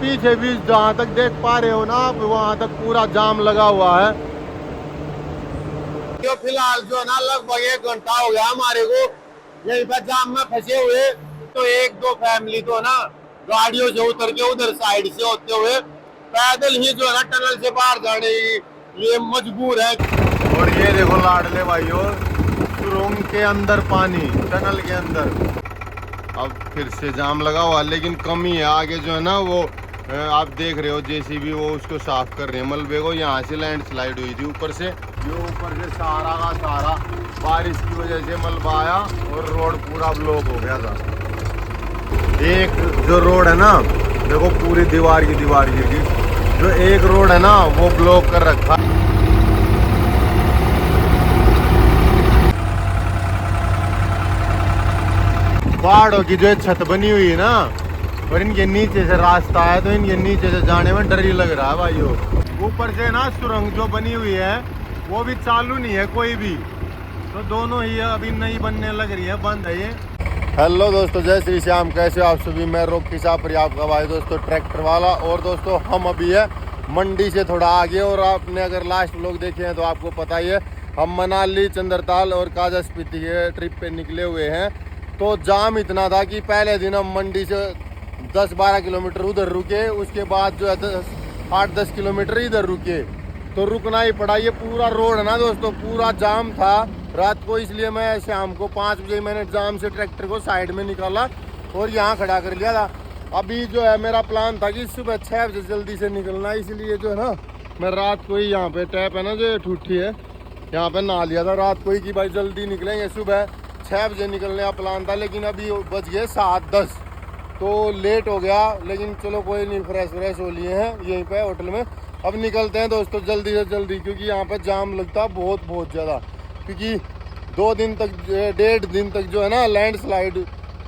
पीछे भी जहाँ तक देख पा रहे हो ना आप, वहाँ तक पूरा जाम लगा हुआ है। जो फिलहाल जो है ना लगभग 1 घंटा हो गया हमारे को यहीं पर जाम में फंसे हुए। तो एक दो फैमिली तो ना गाड़ियों से उतर के उधर साइड से होते हुए पैदल ही जो है ना टनल से बाहर जाने के लिए मजबूर है। और ये देखो लाडले भाइयों, सुरंग के अंदर पानी, टनल के अंदर अब फिर से जाम लगा हुआ, लेकिन कमी है आगे जो है ना वो आप देख रहे हो जेसीबी वो उसको साफ कर रहे हैं मलबे को। यहाँ से लैंडस्लाइड हुई थी ऊपर से, ये ऊपर से सारा का सारा बारिश की वजह से मलबा आया और रोड पूरा ब्लॉक हो गया था। एक जो रोड है ना देखो पूरी दीवार की दीवार गिर गई। जो एक रोड है ना वो ब्लॉक कर रखा। पहाड़ों की जो छत बनी हुई है ना और इनके नीचे से रास्ता है, तो इनके नीचे से जाने में डर ही लग रहा है भाइयों। ऊपर से ना सुरंग जो बनी हुई है वो भी चालू नहीं है कोई भी, तो दोनों ही अभी नई बनने लग रही है, बंद है ये। हेलो दोस्तों, जय श्री श्याम, कैसे आप सभी। मैं रोकी सापरी आपका भाई दोस्तों ट्रैक्टर वाला। और दोस्तों हम अभी है मंडी से थोड़ा आगे, और आपने अगर लास्ट लोग देखे हैं तो आपको पता ही है हम मनाली, चंद्रताल और काजा स्पीति के ट्रिप पे निकले हुए हैं। तो जाम इतना था कि पहले दिन हम मंडी से 10-12 किलोमीटर उधर रुके, उसके बाद जो है 8-10 किलोमीटर इधर रुके, तो रुकना ही पड़ा। ये पूरा रोड है ना दोस्तों पूरा जाम था रात को, इसलिए मैं शाम को 5 बजे मैंने जाम से ट्रैक्टर को साइड में निकाला और यहाँ खड़ा कर लिया था। अभी जो है मेरा प्लान था कि सुबह 6 बजे जल्दी से निकलना, इसलिए जो है ना मैं रात को ही यहाँ पे टैप है ना जो ठूठी है यहाँ पे नहा लिया था रात को ही कि भाई जल्दी निकलेंगे, सुबह 6 बजे निकलने का प्लान था। लेकिन अभी बज गए 7-10, तो लेट हो गया। लेकिन चलो कोई नहीं, फ्रेश हो लिए हैं यहीं पे होटल में। अब निकलते हैं दोस्तों जल्दी से जल्दी, क्योंकि यहाँ पे जाम लगता बहुत ज़्यादा, क्योंकि 2 दिन तक 1.5 दिन तक जो है ना लैंडस्लाइड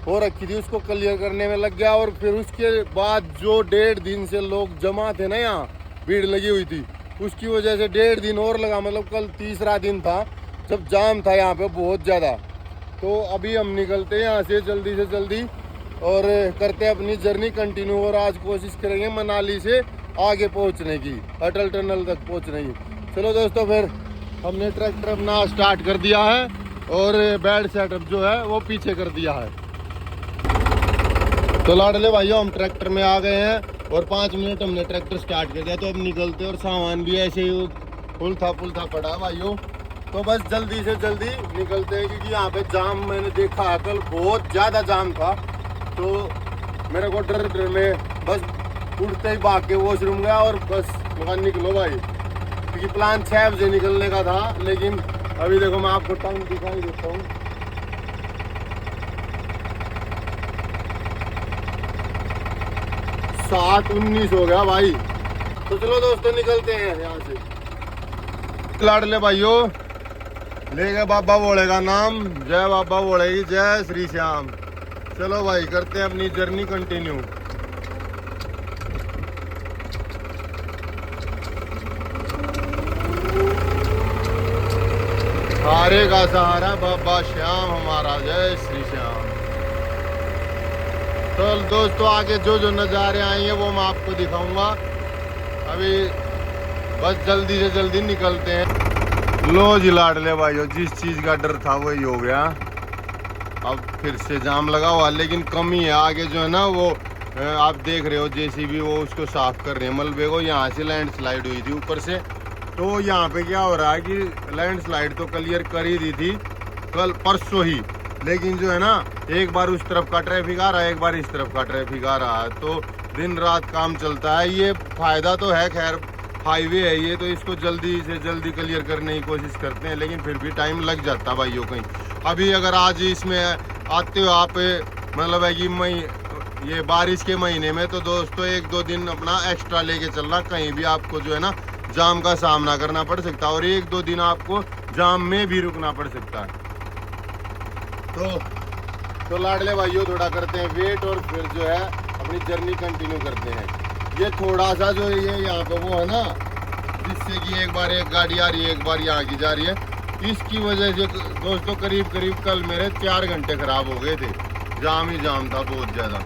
हो रखी थी, उसको क्लियर करने में लग गया। और फिर उसके बाद जो 1.5 दिन से लोग जमा थे ना, यहाँ भीड़ लगी हुई थी, उसकी वजह से 1.5 दिन और लगा। मतलब कल तीसरा दिन था जब जाम था यहाँ पे बहुत ज़्यादा। तो अभी हम निकलते हैं यहाँ से जल्दी से जल्दी और करते हैं अपनी जर्नी कंटिन्यू। और आज कोशिश करेंगे मनाली से आगे पहुँचने की, अटल टनल तक पहुँचने की। चलो दोस्तों, फिर हमने ट्रैक्टर अपना स्टार्ट कर दिया है और बेड सेटअप जो है वो पीछे कर दिया है। तो लाडले भाइयों हम ट्रैक्टर में आ गए हैं और 5 मिनट हमने ट्रैक्टर स्टार्ट कर दिया। तो अब निकलते और सामान भी ऐसे ही पुलथा पड़ा है भाइयों। तो बस जल्दी से जल्दी निकलते हैं, क्योंकि यहाँ पे जाम मैंने देखा है कल बहुत ज़्यादा जाम था। तो मेरे को डर में बस उठते ही भाग के वॉशरूम गया और बस वहाँ निकलो भाई, क्योंकि प्लान 6 बजे निकलने का था। लेकिन अभी देखो मैं आपको टाइम दिखाई देता हूँ, 7:19 हो गया भाई। तो चलो दोस्तों निकलते हैं यहाँ से। लाडले भाइयों ले गए बाबा भोले का नाम, जय बाबा भोले की जय श्री श्याम। चलो भाई करते हैं अपनी जर्नी कंटिन्यू। सारे का सहारा बाबा श्याम हमारा, जय श्री श्याम। तो दोस्तों आगे जो नज़ारे आएंगे वो मैं आपको दिखाऊंगा। अभी बस जल्दी से जल्दी निकलते हैं। लो जी लाडले भाइयों, जिस चीज़ का डर था वही हो गया। अब फिर से जाम लगा हुआ, लेकिन कमी है आगे जो है ना वो आप देख रहे हो जेसीबी वो उसको साफ कर रहे हैं मलबे को। यहाँ से लैंडस्लाइड हुई थी ऊपर से, तो यहाँ पे क्या हो रहा है कि लैंडस्लाइड तो क्लियर कर ही दी थी कल परसों ही, लेकिन जो है ना एक बार उस तरफ का ट्रैफिक आ रहा है, एक बार इस तरफ का ट्रैफिक आ रहा है, तो दिन रात काम चलता है। ये फ़ायदा तो है, खैर हाईवे है ये, तो इसको जल्दी से जल्दी क्लियर करने की कोशिश करते हैं, लेकिन फिर भी टाइम लग जाता है भाइयों कहीं। अभी अगर आज इसमें आते हो आप, मतलब है कि ये बारिश के महीने में, तो दोस्तों 1-2 दिन अपना एक्स्ट्रा लेके चलना, कहीं भी आपको जो है ना जाम का सामना करना पड़ सकता है और 1-2 दिन आपको जाम में भी रुकना पड़ सकता है। तो लाडले भाइयों थोड़ा करते हैं वेट और फिर जो है अपनी जर्नी कंटिन्यू करते हैं। ये थोड़ा सा जो ये यहाँ पे वो है ना, जिससे कि एक बार एक गाड़ी आ रही है, एक बार यहाँ की जा रही है, इसकी वजह से दोस्तों करीब कल मेरे 4 घंटे खराब हो गए थे। जाम ही जाम था बहुत ज़्यादा।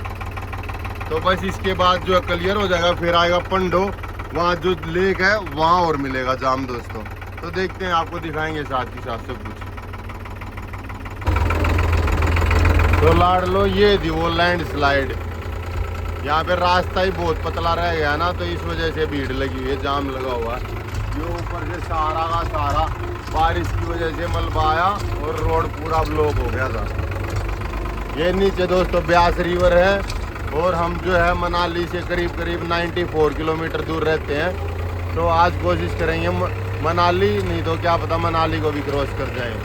तो बस इसके बाद जो है क्लियर हो जाएगा, फिर आएगा पंडो, वहाँ जो लेक है वहाँ और मिलेगा जाम दोस्तों। तो देखते हैं, आपको दिखाएंगे साथ ही साथ सब कुछ। तो लाडलो ये थी वो लैंड स्लाइड। यहाँ पे रास्ता ही बहुत पतला रह गया ना, तो इस वजह से भीड़ लगी हुई है, जाम लगा हुआ है। ये ऊपर से सारा का सारा बारिश की वजह से मलबा आया और रोड पूरा ब्लॉक हो गया था। ये नीचे दोस्तों ब्यास रिवर है, और हम जो है मनाली से करीब करीब 94 किलोमीटर दूर रहते हैं। तो आज कोशिश करेंगे मनाली, नहीं तो क्या पता मनाली को भी क्रॉस कर जाएं।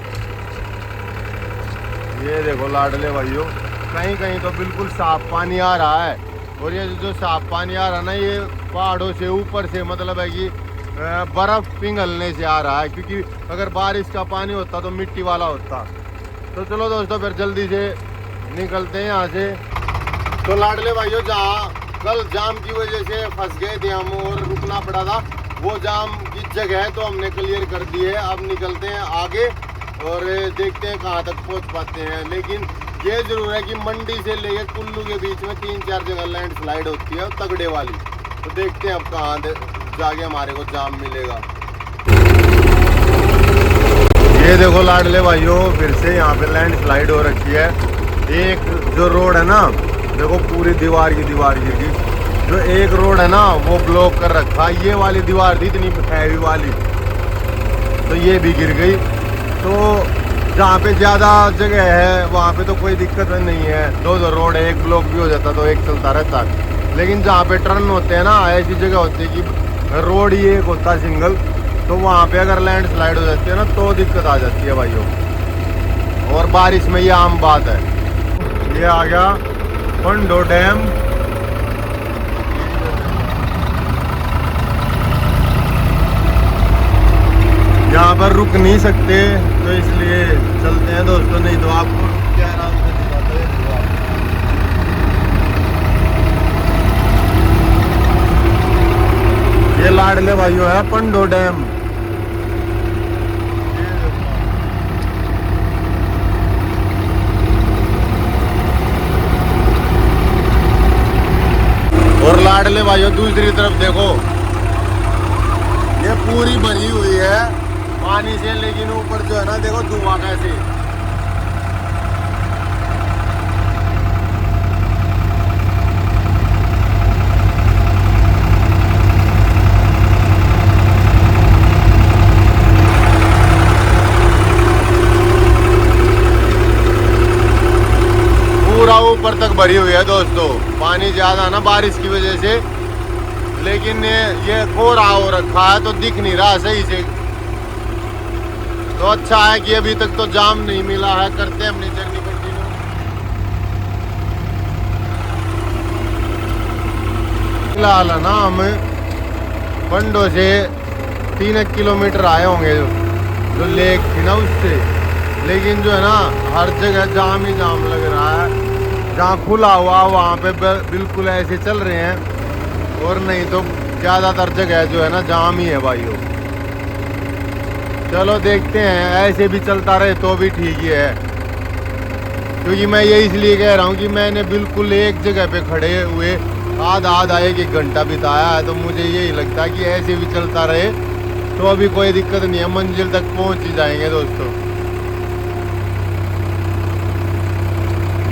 ये देखो लाडले भाइयों, कहीं कहीं तो बिल्कुल साफ पानी आ रहा है। और ये जो साफ पानी आ रहा है ना, ये पहाड़ों से ऊपर से, मतलब है कि बर्फ़ पिघलने से आ रहा है, क्योंकि अगर बारिश का पानी होता तो मिट्टी वाला होता। तो चलो दोस्तों फिर जल्दी से निकलते हैं यहाँ से। तो लाडले भाइयों, जहाँ कल जाम की वजह से फंस गए थे हम और रुकना पड़ा था, वो जाम की जगह है तो हमने क्लियर कर दी है। अब निकलते हैं आगे और देखते हैं कहाँ तक पहुँच पाते हैं। लेकिन ये जरूर है कि मंडी से लेके कुल्लू के बीच में 3-4 जगह लैंड स्लाइड होती है तगड़े वाली। तो देखते हैं अब कहाँ जाके हमारे को जाम मिलेगा। ये देखो लाडले भाइयों, फिर से यहाँ पे लैंड स्लाइड हो रखी है। एक जो रोड है ना, देखो पूरी दीवार की दीवार गिर गई। जो एक रोड है ना वो ब्लॉक कर रखा, ये वाली दीवार थी इतनी हैवी वाली, तो ये भी गिर गई। तो जहाँ पे ज़्यादा जगह है वहाँ पे तो कोई दिक्कत नहीं है, दो रोड है, एक ब्लॉक भी हो जाता तो एक चलता रहता। लेकिन जहाँ पे टर्न होते हैं ना, ऐसी जगह होती है कि रोड ही एक होता है सिंगल, तो वहाँ पे अगर लैंड स्लाइड हो जाती है ना तो दिक्कत आ जाती है भाइयों। और बारिश में ये आम बात है। ये आ गया पंडो डैम। यहाँ पर रुक नहीं सकते तो इसलिए चलते हैं दोस्तों, नहीं तो आपको क्या आराम से दिखाता है। ये लाडले भाइयों है पंडो डैम। और लाडले भाइयों दूसरी तरफ देखो, ये पूरी भरी हुई है पानी से, लेकिन ऊपर जो है ना देखो धुआं कैसे। पूरा ऊपर तक भरी हुई है दोस्तों, पानी ज्यादा ना बारिश की वजह से, लेकिन ये कोहरा हो रखा है तो दिख नहीं रहा सही से। तो अच्छा है कि अभी तक तो जाम नहीं मिला है। करते हैं अपनी जर्नी कंटिन्यू। फिलहाल ना हम पंडो से 3 किलोमीटर आए होंगे, जो लेक थी ना उससे। लेकिन जो है ना हर जगह जाम ही जाम लग रहा है। जहाँ खुला हुआ वहाँ पे बिल्कुल ऐसे चल रहे हैं, और नहीं तो ज़्यादातर जगह जो है ना जाम ही है भाइयों। चलो देखते हैं, ऐसे भी चलता रहे तो भी ठीक ही है, क्योंकि मैं ये इसलिए कह रहा हूँ कि मैंने बिल्कुल एक जगह पे खड़े हुए आधा 1 घंटा बिताया है। तो मुझे यही लगता है कि ऐसे भी चलता रहे तो अभी कोई दिक्कत नहीं है, मंजिल तक पहुँच ही जाएंगे दोस्तों।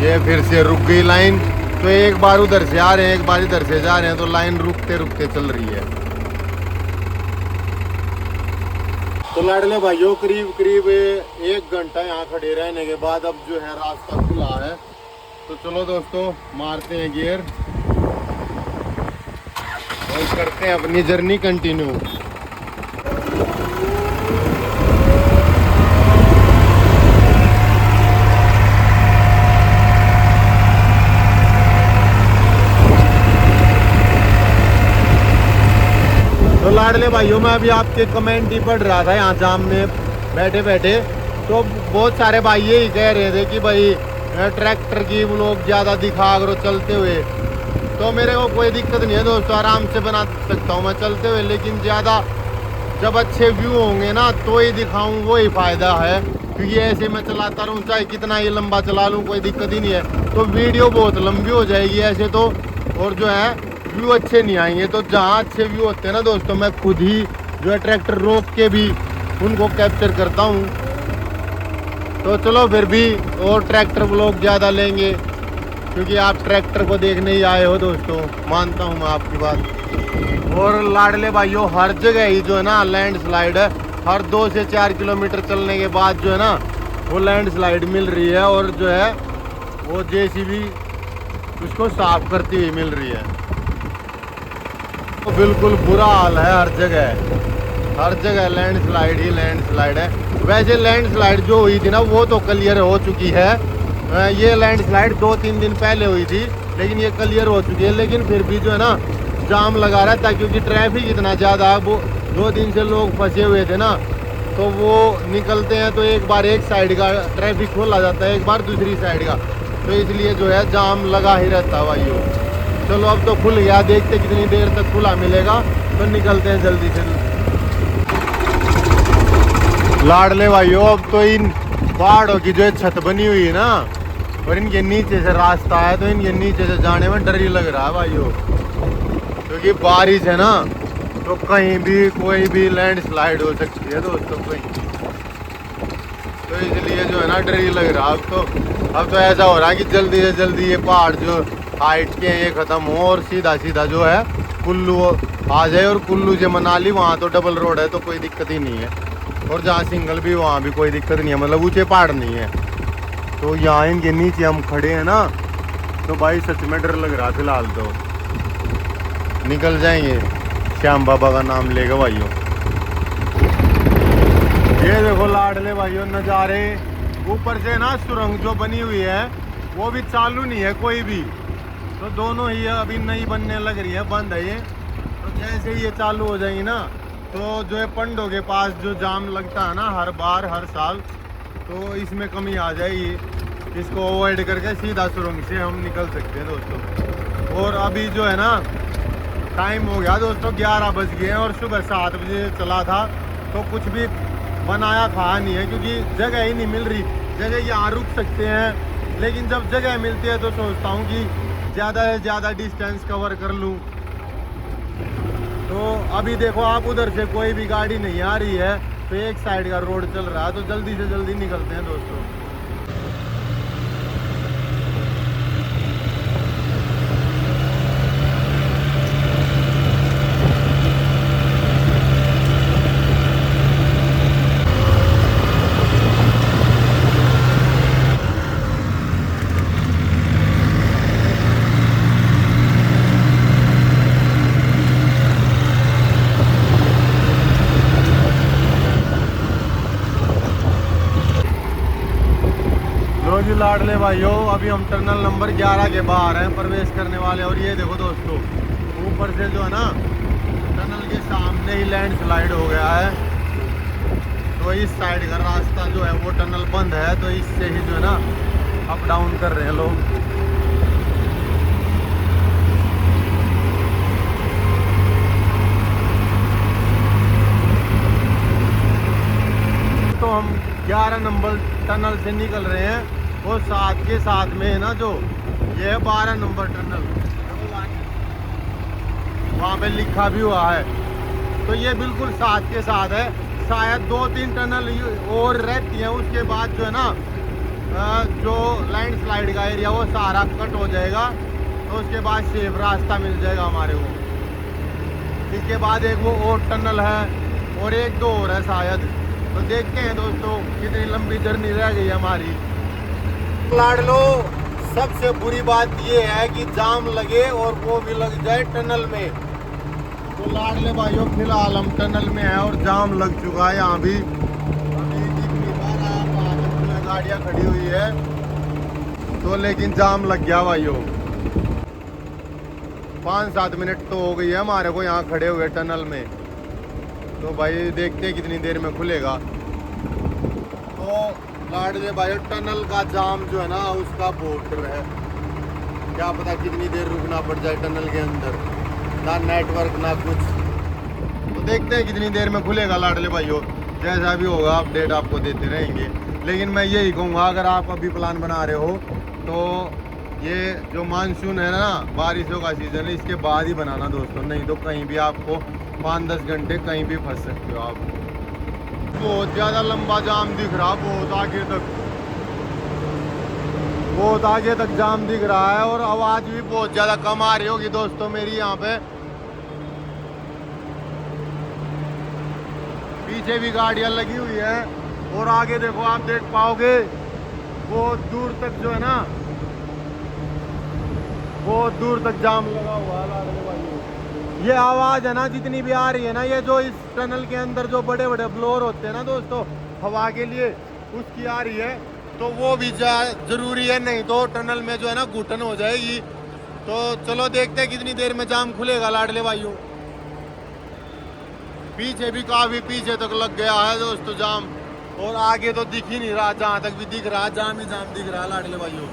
ये फिर से रुक गई लाइन, तो एक बार उधर से आ रहे हैं, एक बार इधर से जा रहे हैं, तो लाइन रुकते रुकते चल रही है। तो लाडले भाइयों, करीब करीब 1 घंटा यहाँ खड़े रहने के बाद अब जो है रास्ता खुला है। तो चलो दोस्तों मारते हैं गियर और करते हैं अपनी जर्नी कंटिन्यू। तो लाडले भाइयों, मैं अभी आपके कमेंट ही पढ़ रहा था यहाँ जाम में बैठे बैठे, तो बहुत सारे भाई यही कह रहे थे कि भाई ट्रैक्टर की व्लॉग ज़्यादा दिखा करो चलते हुए। तो मेरे को कोई दिक्कत नहीं है दोस्तों, आराम से बना सकता हूँ मैं चलते हुए, लेकिन ज़्यादा जब अच्छे व्यू होंगे ना तो ही दिखाऊँ, वही फ़ायदा है। क्योंकि ऐसे मैं चलाता रहूँ, चाहे कितना ही लंबा चला लूँ कोई दिक्कत ही नहीं है। तो वीडियो बहुत लंबी हो जाएगी ऐसे तो और जो है व्यू अच्छे नहीं आएंगे। तो जहाँ अच्छे व्यू होते हैं ना दोस्तों, मैं खुद ही जो है ट्रैक्टर रोक के भी उनको कैप्चर करता हूँ। तो चलो फिर भी और ट्रैक्टर व्लॉग ज़्यादा लेंगे, क्योंकि आप ट्रैक्टर को देखने ही आए हो दोस्तों, मानता हूँ मैं आपकी बात। और लाडले भाइयों, हर जगह ही जो है ना लैंडस्लाइड है। हर 2 से 4 किलोमीटर चलने के बाद जो है ना वो लैंडस्लाइड मिल रही है, और जो है वो जेसीबी उसको साफ करती हुई मिल रही है। तो बिल्कुल बुरा हाल है हर जगह लैंडस्लाइड ही लैंडस्लाइड है। वैसे लैंडस्लाइड जो हुई थी ना वो तो क्लियर हो चुकी है। ये लैंडस्लाइड 2-3 दिन पहले हुई थी, लेकिन ये क्लियर हो चुकी है। लेकिन फिर भी जो है ना जाम लगा रहता है, क्योंकि ट्रैफिक इतना ज़्यादा, वो 2 दिन से लोग फंसे हुए थे ना, तो वो निकलते हैं तो एक बार एक साइड का ट्रैफिक खोला जाता है, एक बार दूसरी साइड का, तो इसलिए जो है जाम लगा ही रहता है भाइयों। चलो अब तो खुल गया, देखते कितनी देर तक खुला मिलेगा, तो निकलते हैं जल्दी से। लाडले भाइयों, अब तो इन पहाड़ों की जो छत बनी हुई है ना, और इनके नीचे से रास्ता है, तो इनके नीचे से जाने में डर ही लग रहा है भाइयों, क्योंकि बारिश है ना, तो कहीं भी कोई भी लैंडस्लाइड हो सकती है दोस्तों कहीं। तो इसलिए जो है ना डर ही लग रहा है। अब तो ऐसा हो रहा है कि जल्दी से जल्दी ये पहाड़ जो हाइट के हैं ये ख़त्म हो, और सीधा सीधा जो है कुल्लू आ जाए। और कुल्लू से मनाली वहाँ तो डबल रोड है, तो कोई दिक्कत ही नहीं है। और जहाँ सिंगल भी वहाँ भी कोई दिक्कत नहीं है, मतलब ऊँचे पहाड़ नहीं है। तो यहाँ इनके नीचे हम खड़े हैं ना, तो भाई सच में डर लग रहा फिलहाल। तो निकल जाएंगे, श्याम बाबा का नाम लेगा भाइयों। ये देखो लाडले भाइयों नज़ारे, ऊपर से ना सुरंग जो बनी हुई है वो भी चालू नहीं है कोई भी, तो दोनों ही अभी नई बनने लग रही है, बंद है ये। तो जैसे ही ये चालू हो जाएंगी ना, तो जो है पंडों के पास जो जाम लगता है ना हर बार हर साल, तो इसमें कमी आ जाएगी। इसको अवॉइड करके सीधा सुरंग से हम निकल सकते हैं दोस्तों। और अभी जो है ना टाइम हो गया दोस्तों, 11 बज गए हैं, और सुबह 7 बजे चला था, तो कुछ भी बनाया खाया नहीं है, क्योंकि जगह ही नहीं मिल रही। जगह यहाँ रुक सकते हैं, लेकिन जब जगह मिलती है तो सोचता हूँ कि ज़्यादा से ज़्यादा डिस्टेंस कवर कर लूँ। तो अभी देखो आप, उधर से कोई भी गाड़ी नहीं आ रही है, तो एक साइड का रोड चल रहा है, तो जल्दी से जल्दी निकलते हैं दोस्तों। लाडले भाइयों, अभी हम टनल नंबर 11 के बाहर हैं, प्रवेश करने वाले। और ये देखो दोस्तों, ऊपर से जो है ना टनल के सामने ही लैंडस्लाइड हो गया है, तो इस साइड का रास्ता जो है वो टनल बंद है, तो इससे ही जो है ना अप डाउन कर रहे हैं लोग। तो हम 11 नंबर टनल से निकल रहे हैं, और साथ के साथ में है ना जो ये 12 नंबर टनल, वहाँ पे लिखा भी हुआ है, तो ये बिल्कुल साथ के साथ है। शायद 2-3 टनल और रहती हैं, उसके बाद जो है ना जो लैंडस्लाइड का एरिया वो सारा कट हो जाएगा, तो उसके बाद सेफ रास्ता मिल जाएगा हमारे को। इसके बाद एक वो और टनल है, और 1-2 और है शायद, तो देखते हैं दोस्तों कितनी लंबी जर्नी रह गई हमारी। लाडलो, सबसे बुरी बात ये है कि जाम लगे और वो भी लग जाए टनल में। तो लाडले भाइयों, फिलहाल हम टनल में हैं और जाम लग चुका है यहाँ भी। अभी जितनी बार गाड़ियाँ खड़ी हुई है, तो लेकिन जाम लग गया भाइयों। 5-7 मिनट तो हो गई है हमारे को यहाँ खड़े हुए टनल में, तो भाई देखते हैं कितनी देर में खुलेगा। तो लाडले भाई, टनल का जाम जो है ना उसका बहुत डर है, क्या पता कितनी देर रुकना पड़ जाए टनल के अंदर, ना नेटवर्क ना कुछ। तो देखते हैं कितनी देर में खुलेगा लाडले भाइयों, जैसा भी होगा अपडेट आपको देते रहेंगे। लेकिन मैं यही कहूँगा, अगर आप अभी प्लान बना रहे हो तो ये जो मानसून है ना, बारिशों का सीजन है, इसके बाद ही बनाना दोस्तों, नहीं तो कहीं भी आपको 5-10 घंटे कहीं भी फंस सकते हो आप। बहुत ज़्यादा लंबा जाम दिख रहा, बहुत आगे तक जाम दिख रहा है, और आवाज़ भी बहुत ज़्यादा कम आ रही होगी दोस्तों मेरी यहाँ पे। पीछे भी गाड़ियाँ लगी हुई है, और आगे देखो, आप देख पाओगे बहुत दूर तक जो है ना, बहुत दूर तक जाम लगा हुआ है। ये आवाज़ है ना जितनी भी आ रही है ना, ये जो इस टनल के अंदर जो बड़े बड़े ब्लोअर होते हैं ना दोस्तों हवा के लिए, उसकी आ रही है, तो वो भी जरूरी है, नहीं तो टनल में जो है ना घुटन हो जाएगी। तो चलो देखते हैं कितनी देर में जाम खुलेगा लाडले भाइयों। पीछे भी काफी पीछे तक लग गया है दोस्तों जाम, और आगे तो दिख ही नहीं रहा, जहां तक भी दिख रहा है जाम ही जाम दिख रहा है लाडले भाइयों।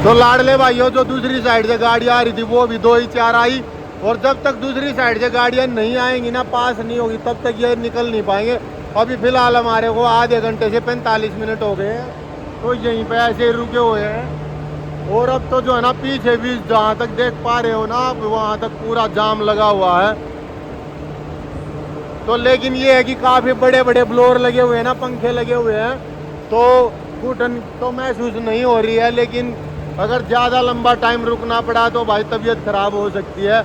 तो लाडले भाइयों, जो दूसरी साइड से गाड़ी आ रही थी वो भी 2 ही 4 आई, और जब तक दूसरी साइड से गाड़ियां नहीं आएंगी ना, पास नहीं होगी, तब तक ये निकल नहीं पाएंगे। अभी फिलहाल हमारे को आधे घंटे से 45 मिनट हो गए हैं, तो यहीं पे ऐसे रुके हुए हैं। और अब तो जो है ना पीछे भी जहाँ तक देख पा रहे हो ना आप, वहाँ तक पूरा जाम लगा हुआ है। तो लेकिन ये है कि काफ़ी बड़े बड़े ब्लोअर लगे हुए हैं ना, पंखे लगे हुए हैं, तो घुटन तो महसूस नहीं हो रही है। लेकिन अगर ज़्यादा लंबा टाइम रुकना पड़ा तो भाई तबीयत ख़राब हो सकती है,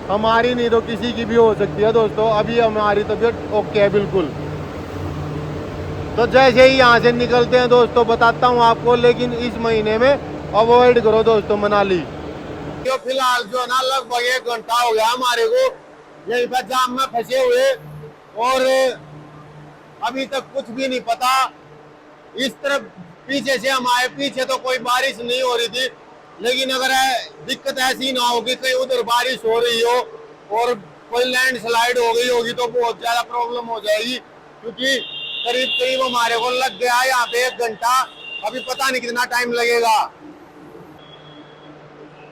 हमारी नहीं तो किसी की भी हो सकती है दोस्तों। अभी हमारी तबीयत ओके है बिल्कुल। तो जैसे ही यहाँ से निकलते हैं दोस्तों बताता हूँ आपको, लेकिन इस महीने में अवॉइड करो दोस्तों मनाली। तो फिलहाल जो है ना लगभग 1 घंटा हो गया हमारे को यहीं पर जाम में फंसे हुए, और अभी तक कुछ भी नहीं पता। इस तरफ पीछे से हमारे पीछे तो कोई बारिश नहीं हो रही थी, लेकिन अगर दिक्कत ऐसी ना हो कि कहीं उधर बारिश हो रही हो और कोई लैंडस्लाइड हो गई होगी तो बहुत ज्यादा प्रॉब्लम हो जाएगी, क्योंकि करीब करीब हमारे को लग गया यहाँ पे 1 घंटा, अभी पता नहीं कितना टाइम लगेगा।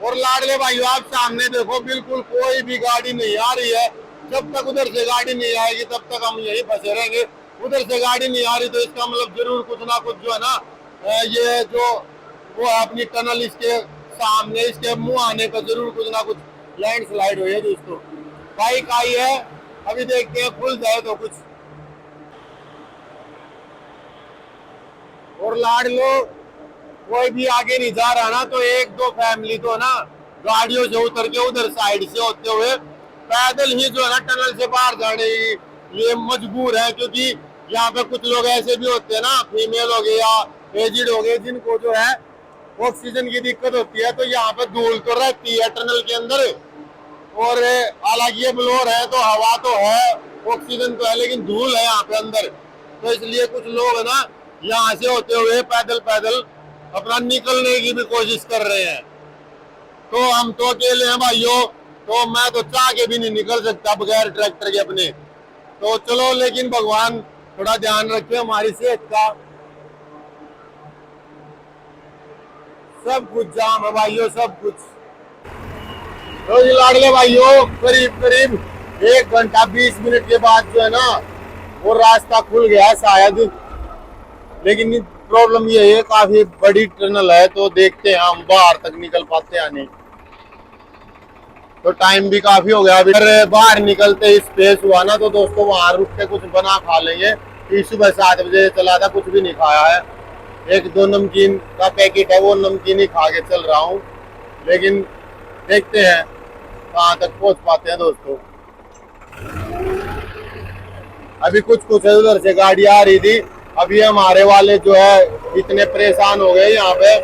और लाडले भाइयों, आप सामने देखो, बिल्कुल कोई भी गाड़ी नहीं आ रही है। जब तक उधर से गाड़ी नहीं आएगी तब तक हम यही फंसे रहेंगे। उधर से गाड़ी नहीं आ रही तो इसका मतलब जरूर कुछ ना कुछ जो है ना, ये जो वो अपनी टनल इसके सामने, इसके मुंह आने पर जरूर कुछ ना कुछ लैंडस्लाइड हुई है दोस्तों। बाइक आई है, अभी देखते हैं खुल जाए तो कुछ। और लाडलो कोई भी आगे नहीं जा रहा ना, तो 1-2 फैमिली तो ना गाड़ियों से उतर के उधर साइड से होते हुए पैदल ही जो है ना टनल से बाहर जाने ये मजबूर है, क्योंकि यहाँ पे कुछ लोग ऐसे भी होते हैं ना, फीमेल हो गए या एजिड हो गए, जिनको जो है ऑक्सीजन की दिक्कत होती है। तो यहाँ पे धूल तो रहती है टनल के अंदर, और हालांकि ये ब्लोअर है तो हवा तो है, ऑक्सीजन तो है, लेकिन धूल है यहाँ पे अंदर। तो इसलिए कुछ लोग ना यहाँ से होते हुए पैदल पैदल अपना निकलने की भी कोशिश कर रहे हैं। तो हम तो अकेले हैं भाइयों, तो मैं तो चाह के भी नहीं निकल सकता बगैर ट्रैक्टर के अपने। तो चलो, लेकिन भगवान थोड़ा ध्यान रखे हमारी सेहत का। सब कुछ जाम है भाइयों, सब कुछ। तो ये लाडले भाइयों, करीब करीब 1 घंटा 20 मिनट के बाद जो है ना वो रास्ता खुल गया शायद, लेकिन प्रॉब्लम ये है काफी बड़ी टनल है, तो देखते हैं हम बाहर तक निकल पाते हैं नहीं। तो टाइम भी काफी हो गया, अभी बाहर निकलते ही स्पेस हुआ ना तो दोस्तों वहां रुक के कुछ बना खा लेंगे। सुबह 7 बजे चला था, कुछ भी नहीं खाया है। 1-2 नमकीन का पैकेट है, वो नमकीन ही खा के चल रहा हूँ, लेकिन देखते हैं कहाँ तक पहुंच पाते हैं दोस्तों। अभी कुछ उधर से गाड़ी आ रही थी, अभी हमारे वाले जो है इतने परेशान हो गए यहाँ पे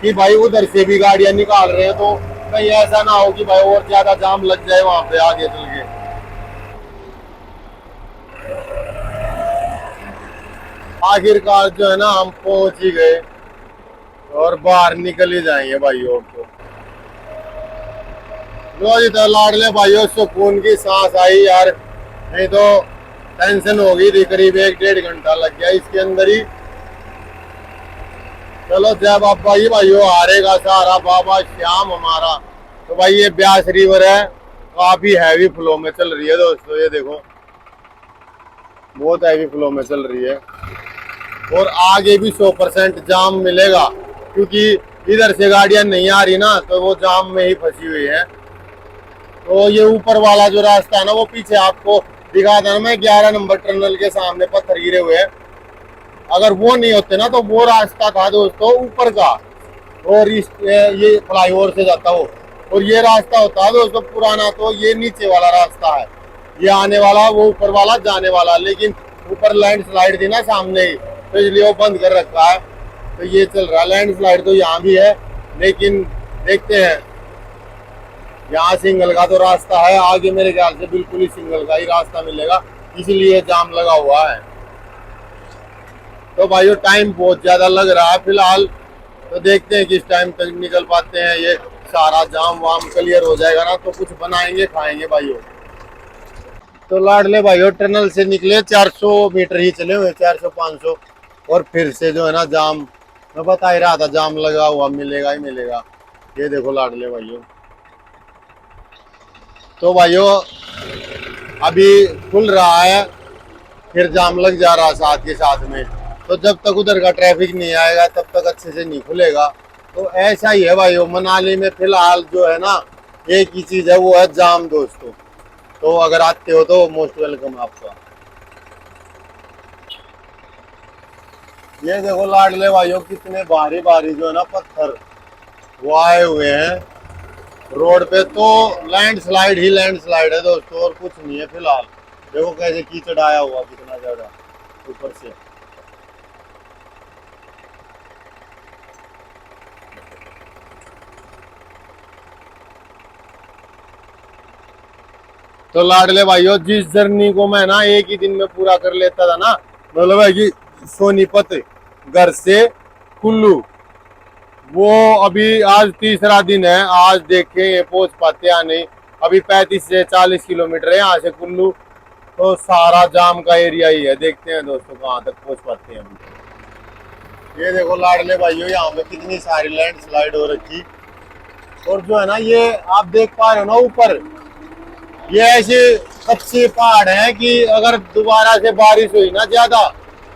कि भाई उधर से भी गाड़ियां निकाल रहे हैं, तो कहीं ऐसा ना हो कि भाई और ज्यादा जाम लग जाए वहां पे आगे चल के। आखिरकार जो है ना हम पहुंच ही गए और बाहर निकल ही जाएंगे भाइयों। तो लो जी, तो लाडले भाइयों, सुकून की सांस आई यार, नहीं तो टेंशन हो गई थी। करीब 1-1.5 घंटा लग गया इसके अंदर ही। चलो जय बाबा ही भाइयों, हारेगा सारा बाबा श्याम हमारा। तो भाई ये ब्यास रिवर है, काफी हैवी फ्लो में चल रही है दोस्तों, ये देखो बहुत हैवी फ्लो में चल रही है। और आगे भी 100% जाम मिलेगा, क्योंकि इधर से गाड़ियां नहीं आ रही ना, तो वो जाम में ही फंसी हुई है। तो ये ऊपर वाला जो रास्ता है ना, वो पीछे आपको दिखा था ना मैं, 11 नंबर टनल के सामने पत्थर गिरे हुए हैं। अगर वो नहीं होते ना, तो वो रास्ता था दोस्तों ऊपर का, और ये फ्लाईओवर से जाता हो, और ये रास्ता होता है दोस्तों पुराना, तो ये नीचे वाला रास्ता है, ये आने वाला, वो ऊपर वाला जाने वाला। लेकिन ऊपर लैंडस्लाइड थी ना सामने ही, तो इसलिए वो बंद कर रखा है। तो ये चल रहा है लैंडस्लाइड, तो यहाँ भी है, लेकिन देखते हैं। यहाँ सिंगल का तो रास्ता है, आगे मेरे ख्याल से बिल्कुल ही सिंगल का ही रास्ता मिलेगा, इसलिए जाम लगा हुआ है। तो भाइयों टाइम बहुत ज्यादा लग रहा है फिलहाल, तो देखते हैं किस टाइम तक निकल पाते हैं। ये सारा जाम वाम क्लियर हो जाएगा ना, तो कुछ बनाएंगे खाएंगे भाइयों। तो लाडले भाइयों टनल से निकले, 400 मीटर ही चले हुए, 400-500, और फिर से जो है ना जाम, मैं बता ही रहा था जाम लगा हुआ मिलेगा ही मिलेगा। ये देखो लाडले भाइयों, तो भाइयों अभी खुल रहा है, फिर जाम लग जा रहा है साथ के साथ में। तो जब तक उधर का ट्रैफिक नहीं आएगा तब तक अच्छे से नहीं खुलेगा। तो ऐसा ही है भाइयों, मनाली में फिलहाल जो है ना, एक ही चीज है, वो है जाम दोस्तों। तो अगर आते हो तो मोस्ट वेलकम आपका। ये देखो लाडले भाइयों कितने भारी भारी जो है ना पत्थर वो आए हुए हैं रोड पे। तो लैंडस्लाइड ही लैंडस्लाइड है दोस्तों, और कुछ नहीं है फिलहाल। देखो कैसे कीचड़ आया हुआ कितना ज्यादा ऊपर से। तो लाडले भाइयों जिस जर्नी को मैं ना एक ही दिन में पूरा कर लेता था ना, मतलब है कि सोनीपत घर से कुल्लू, वो अभी आज तीसरा दिन है। आज देखें ये पहुंच पाते या नहीं। अभी 35 से 40 किलोमीटर है यहाँ से कुल्लू, तो सारा जाम का एरिया ही है। देखते हैं दोस्तों कहाँ तक पहुंच पाते हैं अभी। ये देखो लाडले भाइयों यहाँ पे कितनी सारी लैंडस्लाइड हो रखी, और जो है ना ये आप देख पा रहे हो ना ऊपर, ये ऐसे कच्चे पहाड़ हैं कि अगर दोबारा से बारिश हुई ना ज्यादा,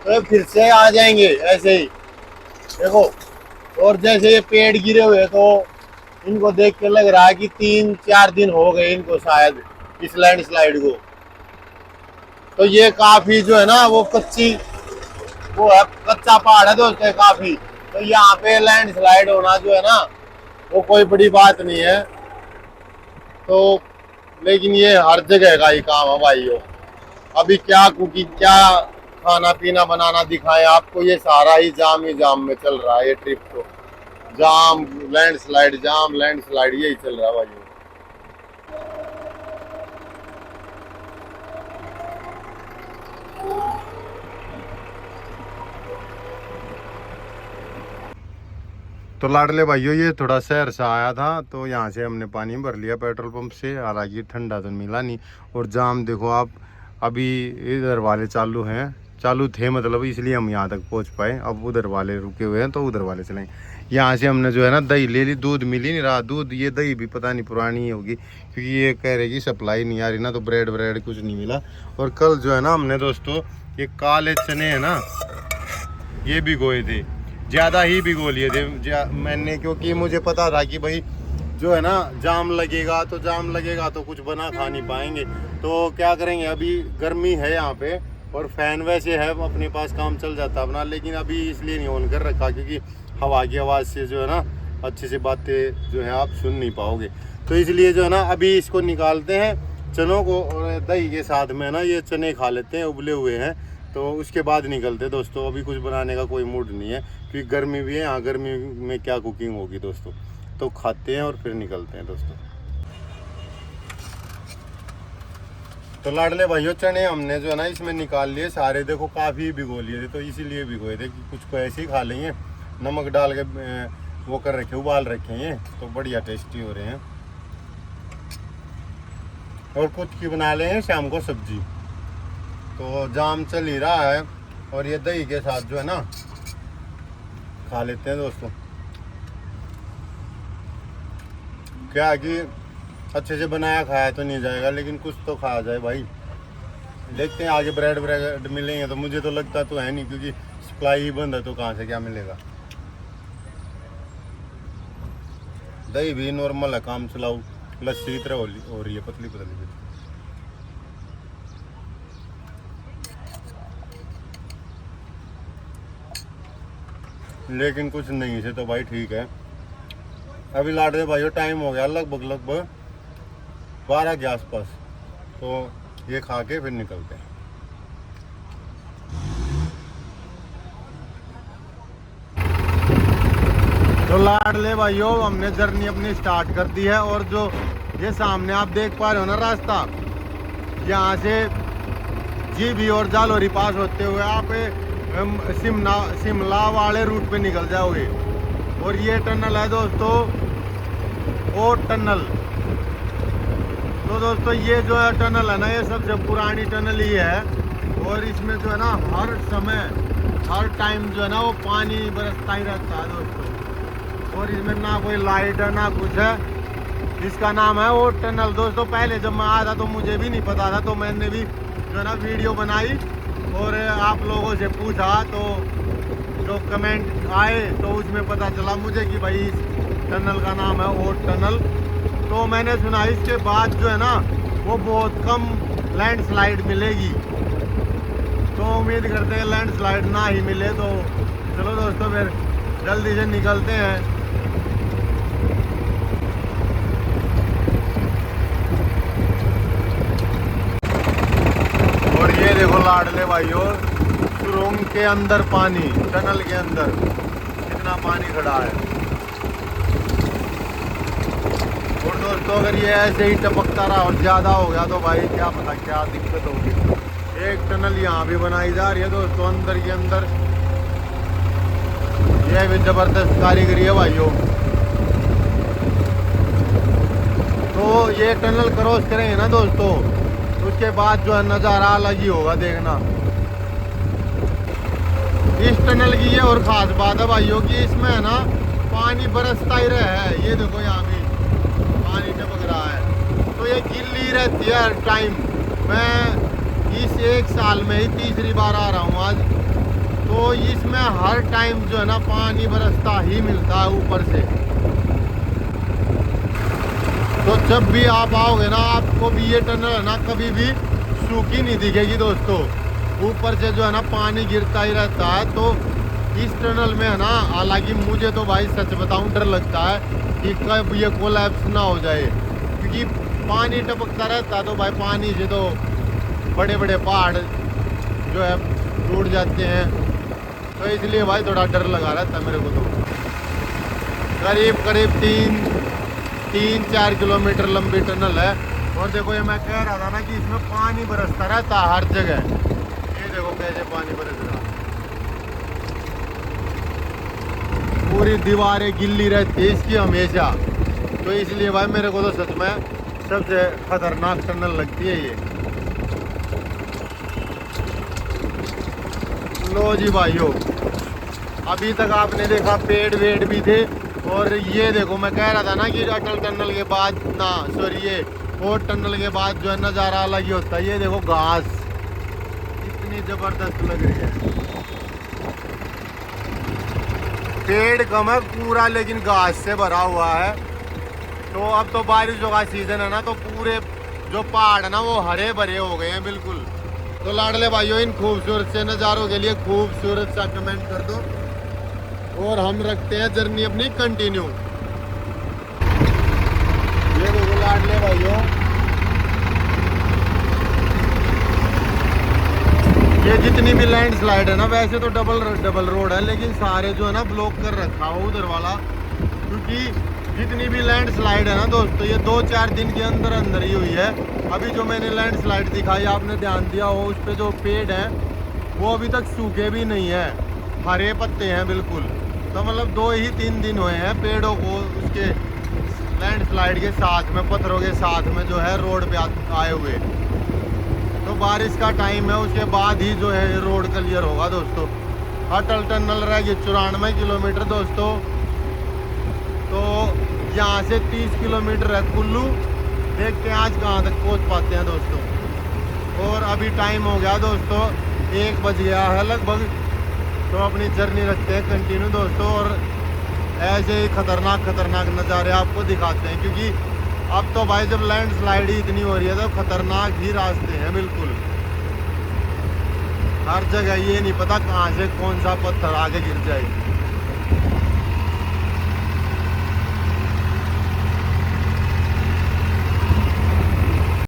तो फिर से आ जाएंगे ऐसे ही। देखो, और जैसे ये पेड़ गिरे हुए, तो इनको देख के लग रहा है कि 3-4 दिन हो गए इनको शायद, इस लैंडस्लाइड को। तो ये काफी जो है ना वो कच्ची, वो है कच्चा पहाड़ है दोस्तों काफी। तो यहाँ पे लैंडस्लाइड होना जो है ना, वो कोई बड़ी बात नहीं है। तो लेकिन ये हर जगह का ही काम है भाइयों। अभी क्या कुकिंग, क्या खाना पीना बनाना दिखाएं आपको, ये सारा ही जाम में चल रहा है। ये ट्रिप तो जाम लैंडस्लाइड यही चल रहा है भाइयों। तो लाडले भाइयों ये थोड़ा शहर से आया था, तो यहाँ से हमने पानी भर लिया पेट्रोल पंप से। हालांकि ठंडा तो मिला नहीं, और जाम देखो आप, अभी इधर वाले चालू थे मतलब, इसलिए हम यहाँ तक पहुँच पाए। अब उधर वाले रुके हुए हैं, तो उधर वाले चलेंगे। यहाँ से हमने जो है ना दही ले ली, दूध मिल ही नहीं रहा। दूध, ये दही भी पता नहीं पुरानी ही होगी, क्योंकि ये कह रहे कि सप्लाई नहीं आ रही ना, तो ब्रेड कुछ नहीं मिला। और कल जो है ना हमने दोस्तों ये काले चने है ना, ये भिगोए थे, ज़्यादा ही भिगो लिए थे मैंने, क्योंकि मुझे पता था कि भाई जो है ना जाम लगेगा तो कुछ बना खा नहीं पाएंगे। तो क्या करेंगे, अभी गर्मी है यहाँ पे, और फैन वैसे है अपने पास, काम चल जाता अपना, लेकिन अभी इसलिए नहीं ऑन कर रखा क्योंकि हवा की आवाज़ से जो है ना अच्छे से बातें जो है आप सुन नहीं पाओगे। तो इसलिए जो है ना अभी इसको निकालते हैं चनों को, और दही के साथ में ना ये चने खा लेते हैं, उबले हुए हैं, तो उसके बाद निकलते दोस्तों। अभी कुछ बनाने का कोई मूड नहीं है, क्योंकि गर्मी भी है यहाँ, गर्मी में क्या कुकिंग होगी दोस्तों। तो खाते हैं और फिर निकलते हैं दोस्तों। तो लाडले भाइयों चने हमने जो है ना इसमें निकाल लिए सारे, देखो काफ़ी भिगो लिए थे, तो इसीलिए भिगोए थे कि कुछ को ऐसे ही खा लेंगे। नमक डाल के वो कर रखे, उबाल रखे हैं, तो बढ़िया टेस्टी हो रहे हैं। और कुछ की बना लेंगे शाम को सब्जी। तो जाम चल ही रहा है, और ये दही के साथ जो है ना खा लेते हैं दोस्तों। क्या कि अच्छे से बनाया खाया तो नहीं जाएगा, लेकिन कुछ तो खाया जाए भाई। देखते हैं आगे ब्रेड मिलेंगे, तो मुझे तो लगता तो है नहीं, क्योंकि सप्लाई ही बंद है, तो कहाँ से क्या मिलेगा। दही भी नॉर्मल है, काम चलाऊ, लस्सी की तरह हो रही है, पतली पतली। लेकिन कुछ नहीं से तो भाई ठीक है। अभी लाडले भाइयों टाइम हो गया लगभग 12 के आसपास, तो ये खा के फिर निकलते हैं। तो लाडले भाइयों हमने जर्नी अपनी स्टार्ट कर दी है, और जो ये सामने आप देख पा रहे हो ना रास्ता, यहाँ से जीभी और जालोरी पास होते हुए आप शिमला वाले रूट पे निकल जाओगे। और ये टनल है दोस्तों, ओ टनल। तो दोस्तों ये जो है टनल है ना, ये सबसे पुरानी टनल ही है, और इसमें जो है ना हर समय हर टाइम जो है ना वो पानी बरसता ही रहता है दोस्तों। और इसमें ना कोई लाइट है ना कुछ है। इसका नाम है वो टनल दोस्तों। पहले जब मैं आया था तो मुझे भी नहीं पता था, तो मैंने भी जो है ना वीडियो बनाई और आप लोगों से पूछा, तो जो कमेंट आए तो उसमें पता चला मुझे कि भाई इस टनल का नाम है ओट टनल। तो मैंने सुना इसके बाद जो है ना वो बहुत कम लैंडस्लाइड मिलेगी, तो उम्मीद करते हैं लैंडस्लाइड ना ही मिले। तो चलो दोस्तों फिर जल्दी से निकलते हैं। और ये देखो लाडले भाइयों, सुरंग के अंदर पानी, टनल के अंदर कितना पानी खड़ा है। और दोस्तों अगर ये ऐसे ही टपकता रहा और ज़्यादा हो गया तो भाई क्या पता क्या दिक्कत होगी। एक टनल यहाँ भी बनाई जा रही है दोस्तों अंदर के अंदर। यह भी ज़बरदस्त कारीगरी है भाइयों। तो ये टनल क्रॉस करेंगे ना दोस्तों, उसके बाद जो है नज़ारा अलग ही होगा देखना। इस टनल की ये और ख़ास बात है भाइयों कि इसमें है ना पानी बरसता ही रहा है। ये देखो यहाँ भी पानी टपक रहा है, तो ये गिल्ली रहती है हर टाइम। मैं इस एक साल में ही तीसरी बार आ रहा हूँ आज, तो इसमें हर टाइम जो है ना पानी बरसता ही मिलता है ऊपर से। तो जब भी आप आओगे ना, आपको भी ये टनल है ना कभी भी सूखी नहीं दिखेगी दोस्तों। ऊपर से जो है ना पानी गिरता ही रहता है। तो इस टनल में है ना, हालांकि मुझे तो भाई सच बताऊं डर लगता है कि कब ये कोलैप्स ना हो जाए, क्योंकि पानी टपकता रहता है। तो भाई पानी से तो बड़े बड़े पहाड़ जो है टूट जाते हैं, तो इसलिए भाई थोड़ा डर लगा रहता है मेरे को। तो करीब 3-4 किलोमीटर लंबी टनल है। और देखो ये मैं कह रहा था ना कि इसमें पानी बरसता रहता है हर जगह। ये देखो कैसे पानी बरस रहा, पूरी दीवारें गिल्ली रहती है इसकी हमेशा। तो इसलिए भाई मेरे को तो सच में सबसे खतरनाक टनल लगती है ये। लो जी भाइयों, अभी तक आपने देखा पेड़ वेड़ भी थे, और ये देखो मैं कह रहा था ना कि अटल टनल के बाद ना सॉरी ये ओट टनल के बाद जो है नज़ारा अलग ही होता है। ये देखो घास इतनी ज़बरदस्त लग रही है। पेड़ कम है पूरा, लेकिन घास से भरा हुआ है। तो अब तो बारिशों का सीज़न है ना, तो पूरे जो पहाड़ है ना वो हरे भरे हो गए हैं बिल्कुल। तो लाडले भाइयों, इन खूबसूरत से नज़ारों के लिए खूबसूरत सा कमेंट कर दो, और हम रखते हैं जर्नी अपनी कंटिन्यू। ये देखो लाडले भाइयों, ये जितनी भी लैंडस्लाइड है ना, वैसे तो डबल रोड है, लेकिन सारे जो है ना ब्लॉक कर रखा हो उधर वाला, क्योंकि जितनी भी लैंडस्लाइड है ना दोस्तों, ये 2-4 दिन के अंदर अंदर ही हुई है। अभी जो मैंने लैंडस्लाइड दिखाई, आपने ध्यान दिया हो, उस पर जो पेड़ है वो अभी तक सूखे भी नहीं है, हरे पत्ते हैं बिल्कुल। तो मतलब 2-3 दिन हुए हैं पेड़ों को उसके लैंडस्लाइड के साथ में, पत्थरों के साथ में जो है रोड पे आए हुए। तो बारिश का टाइम है, उसके बाद ही जो है रोड क्लियर होगा दोस्तों। अटल टनल रहेगी 94 किलोमीटर दोस्तों। तो यहाँ से 30 किलोमीटर है कुल्लू। देखते हैं आज कहाँ तक पहुँच पाते हैं दोस्तों। और अभी टाइम हो गया दोस्तों, 1 बज गया है लगभग। तो अपनी जर्नी रखते हैं कंटिन्यू दोस्तों, और ऐसे ही खतरनाक खतरनाक नज़ारे आपको दिखाते हैं, क्योंकि अब तो भाई जब लैंडस्लाइड ही इतनी हो रही है तो खतरनाक ही रास्ते हैं बिल्कुल। हर जगह ये नहीं पता कहाँ से कौन सा पत्थर आगे गिर जाए।